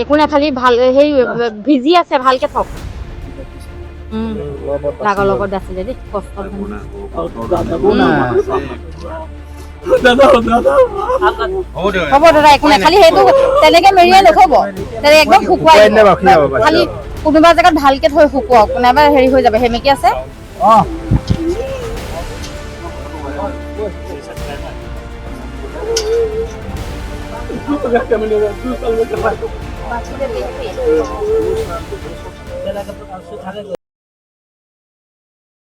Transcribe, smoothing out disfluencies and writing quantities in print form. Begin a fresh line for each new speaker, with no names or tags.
একো নাই খালি ভাল সেই ভিজি আছে ভালকে থক লাগাৰ লগত আছিলে দেই কষ্ট হ'ব দাদা একো নাই খালি সেইটো তেনেকে মেৰিয়াই নথব তেনে একদম শুকুৱাই খালি কোনোবা জেগাত ভালকে থৈ শুকুৱাওক নাইবা হেৰি হৈ যাব সেমেকি আছে